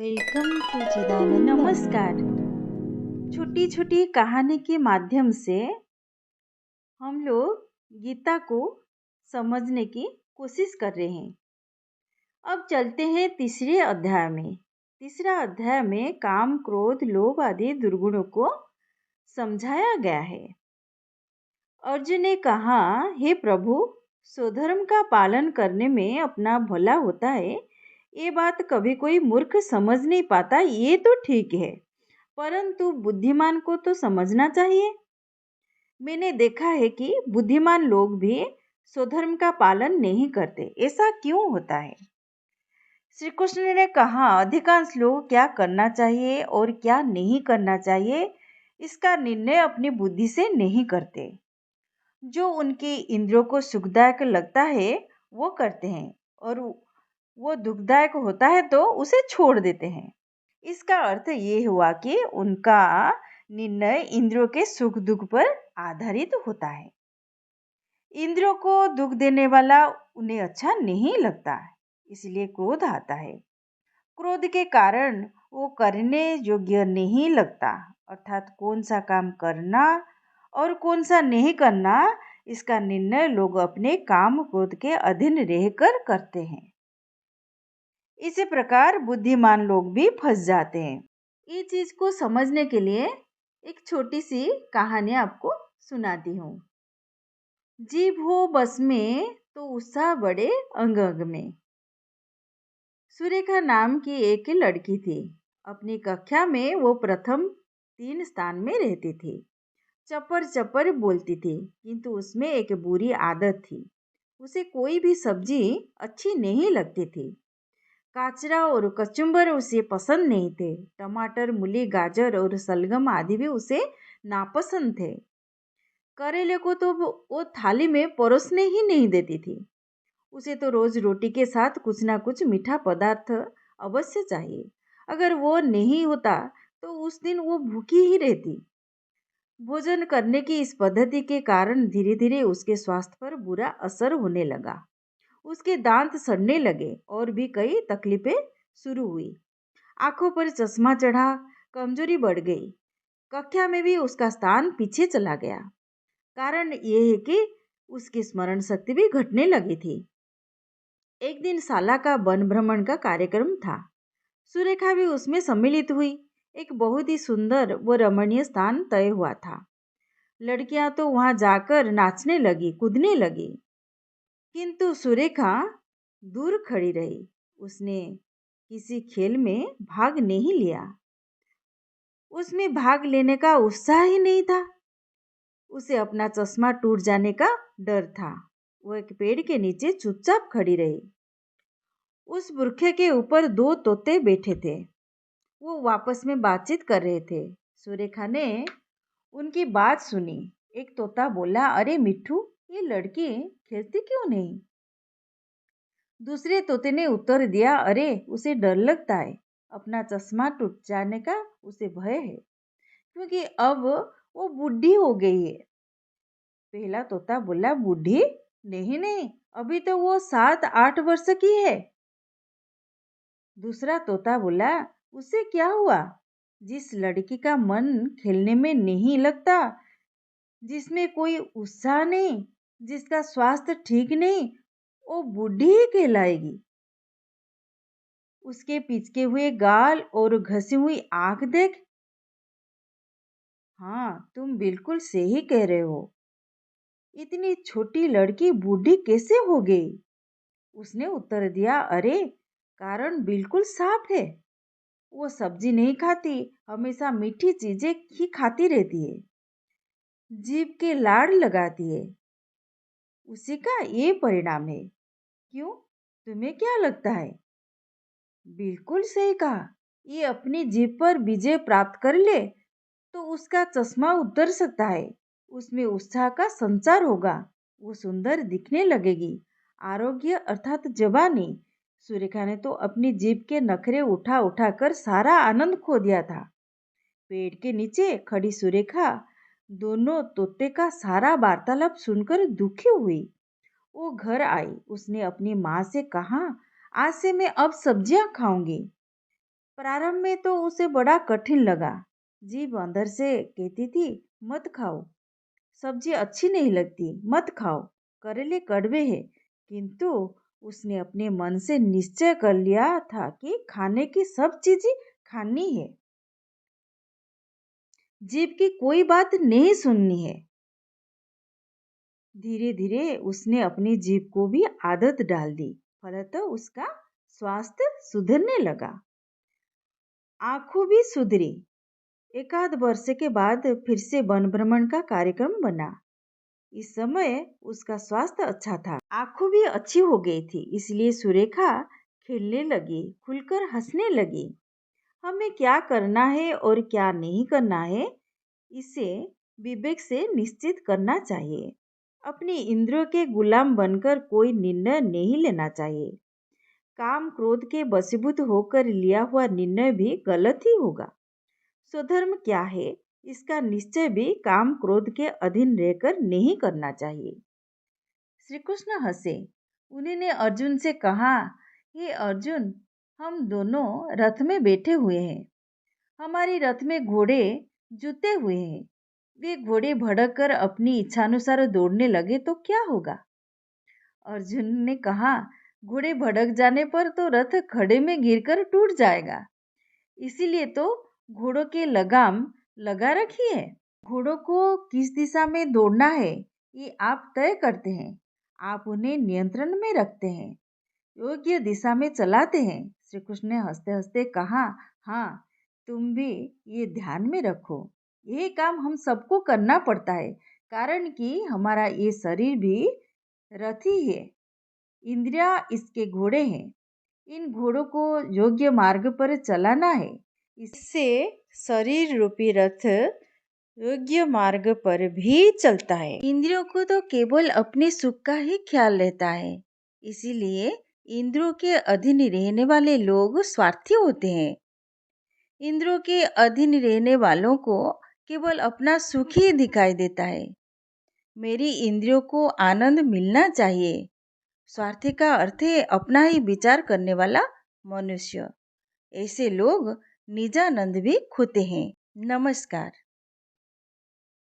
Welcome to चिदानंद। नमस्कार। छोटी छोटी कहानी के माध्यम से हम लोग गीता को समझने की कोशिश कर रहे हैं। अब चलते हैं तीसरे अध्याय में। तीसरा अध्याय में काम, क्रोध, लोभ आदि दुर्गुणों को समझाया गया है। अर्जुन ने कहा, हे प्रभु, स्वधर्म का पालन करने में अपना भला होता है, ये बात कभी कोई मूर्ख समझ नहीं पाता, ये तो ठीक है, परंतु बुद्धिमान को तो समझना चाहिए। मैंने देखा है कि बुद्धिमान लोग भी स्वधर्म का पालन नहीं करते। ऐसा क्यों होता है? श्री कृष्ण ने कहा, अधिकांश लोग क्या करना चाहिए और क्या नहीं करना चाहिए, इसका निर्णय अपनी बुद्धि से नहीं करते। जो उनके इंद्रियों को सुखदायक लगता है वो करते हैं, और वो दुखदायक होता है तो उसे छोड़ देते हैं। इसका अर्थ ये हुआ कि उनका निर्णय इंद्रियों के सुख दुख पर आधारित होता है। इंद्रियों को दुख देने वाला उन्हें अच्छा नहीं लगता, इसलिए क्रोध आता है। क्रोध के कारण वो करने योग्य नहीं लगता, अर्थात कौन सा काम करना और कौन सा नहीं करना, इसका निर्णय लोग अपने काम क्रोध के अधीन रहकर करते हैं। इसी प्रकार बुद्धिमान लोग भी फंस जाते हैं। ये चीज को समझने के लिए एक छोटी सी कहानी आपको सुनाती हूँ। जीभ हो बस में तो उत्साह बढ़े अंग अंग में। सुरेखा नाम की एक लड़की थी। अपनी कक्षा में वो प्रथम 3 स्थान में रहती थी। चपर चपर बोलती थी, किंतु उसमें एक बुरी आदत थी। उसे कोई भी सब्जी अच्छी नहीं लगती थी। काचरा और कचुम्बर उसे पसंद नहीं थे। टमाटर, मूली, गाजर और सलगम आदि भी उसे नापसंद थे। करेले को तो वो थाली में परोसने ही नहीं देती थी। उसे तो रोज रोटी के साथ कुछ ना कुछ मीठा पदार्थ अवश्य चाहिए। अगर वो नहीं होता तो उस दिन वो भूखी ही रहती। भोजन करने की इस पद्धति के कारण धीरे धीरे उसके स्वास्थ्य पर बुरा असर होने लगा। उसके दांत सड़ने लगे और भी कई तकलीफें शुरू हुई। आंखों पर चश्मा चढ़ा, कमजोरी बढ़ गई। कक्षा में भी उसका स्थान पीछे चला गया। कारण यह है कि उसकी स्मरण शक्ति भी घटने लगी थी। एक दिन शाला का वन भ्रमण का कार्यक्रम था। सुरेखा भी उसमें सम्मिलित हुई। एक बहुत ही सुंदर व रमणीय स्थान तय हुआ था। लड़कियां तो वहां जाकर नाचने लगी, कूदने लगी, किंतु सुरेखा दूर खड़ी रही। उसने किसी खेल में भाग नहीं लिया। उसमें भाग लेने का उत्साह ही नहीं था। उसे अपना चश्मा टूट जाने का डर था। वो एक पेड़ के नीचे चुपचाप खड़ी रही। उस वृक्ष के ऊपर 2 तोते बैठे थे। वो आपस में बातचीत कर रहे थे। सुरेखा ने उनकी बात सुनी। एक तोता बोला, अरे मिट्ठू, ये लड़की खेलती क्यों नहीं? दूसरे तोते ने उत्तर दिया, अरे उसे डर लगता है, अपना चश्मा टूट जाने का उसे भय है, क्योंकि अब वो बूढ़ी हो गई है। पहला तोता बोला, बूढ़ी? नहीं नहीं, अभी तो वो 7-8 वर्ष की है। दूसरा तोता बोला, उससे क्या हुआ? जिस लड़की का मन खेलने में नहीं लगता, जिसमें कोई उत्साह नहीं, जिसका स्वास्थ्य ठीक नहीं, वो बूढ़ी ही कहलाएगी। उसके पिचके हुए गाल और घसी हुई आंख देख। हाँ, तुम बिल्कुल सही कह रहे हो। इतनी छोटी लड़की बूढ़ी कैसे हो गई? उसने उत्तर दिया, अरे कारण बिल्कुल साफ है। वो सब्जी नहीं खाती, हमेशा मीठी चीजें ही खाती रहती है, जीभ के लाड़ लगाती है। उसी का ये परिणाम है। क्यों? तुम्हें क्या लगता है? बिल्कुल सही कहा। ये अपनी जीभ पर विजय प्राप्त कर ले तो उसका चश्मा उतर सकता है। उसमें उत्साह का संचार होगा। वो सुंदर दिखने लगेगी। आरोग्य अर्थात जवानी। सुरेखा ने तो अपनी जीभ के नखरे उठा उठा कर सारा आनंद खो दिया था। पेड़ के नीचे खड़ी सुरेखा दोनों तोते का सारा वार्तालाप सुनकर दुखी हुई। वो घर आई। उसने अपनी माँ से कहा, आज से मैं अब सब्जियां खाऊंगी। प्रारंभ में तो उसे बड़ा कठिन लगा। जीभ अंदर से कहती थी, मत खाओ, सब्जी अच्छी नहीं लगती, मत खाओ, करेले कड़वे हैं। किंतु उसने अपने मन से निश्चय कर लिया था कि खाने की सब चीजें खानी है, जीभ की कोई बात नहीं सुननी है। धीरे धीरे उसने अपनी जीभ को भी आदत डाल दी। फलतः उसका स्वास्थ्य सुधरने लगा, आंखों भी सुधरी। एकाध वर्ष के बाद फिर से वन भ्रमण का कार्यक्रम बना। इस समय उसका स्वास्थ्य अच्छा था, आंखों भी अच्छी हो गई थी। इसलिए सुरेखा खेलने लगी, खुलकर हंसने लगी। हमें क्या करना है और क्या नहीं करना है, इसे विवेक से निश्चित करना चाहिए। अपनी इंद्रियों के गुलाम बनकर कोई निर्णय नहीं लेना चाहिए। काम क्रोध के वशीभूत होकर लिया हुआ निर्णय भी गलत ही होगा। स्वधर्म क्या है, इसका निश्चय भी काम क्रोध के अधीन रहकर नहीं करना चाहिए। श्री कृष्ण हंसे। उन्होंने अर्जुन से कहा, हे अर्जुन, हम दोनों रथ में बैठे हुए हैं। हमारी रथ में घोड़े जुते हुए हैं। वे घोड़े भड़क कर अपनी इच्छानुसार दौड़ने लगे तो क्या होगा? अर्जुन ने कहा, घोड़े भड़क जाने पर तो रथ खड़े में गिरकर टूट जाएगा। इसीलिए तो घोड़ों के लगाम लगा रखी है। घोड़ों को किस दिशा में दौड़ना है, ये आप तय करते हैं। आप उन्हें नियंत्रण में रखते हैं, योग्य दिशा में चलाते हैं। श्री कृष्ण ने हंसते हंसते कहा, हाँ, तुम भी ये ध्यान में रखो। ये काम हम सबको करना पड़ता है, कारण कि हमारा ये शरीर भी रथी है, इंद्रिया इसके घोड़े हैं। इन घोड़ों को योग्य मार्ग पर चलाना है। इससे शरीर रूपी रथ योग्य मार्ग पर भी चलता है। इंद्रियों को तो केवल अपने सुख का ही ख्याल रहता है। इसीलिए इंद्रियों के अधीन रहने वाले लोग स्वार्थी होते हैं। इंद्रियों के अधीन रहने वालों को केवल अपना सुख ही दिखाई देता है। मेरी इंद्रियों को आनंद मिलना चाहिए। स्वार्थी का अर्थ है अपना ही विचार करने वाला मनुष्य। ऐसे लोग निजानंद भी खोते हैं। नमस्कार।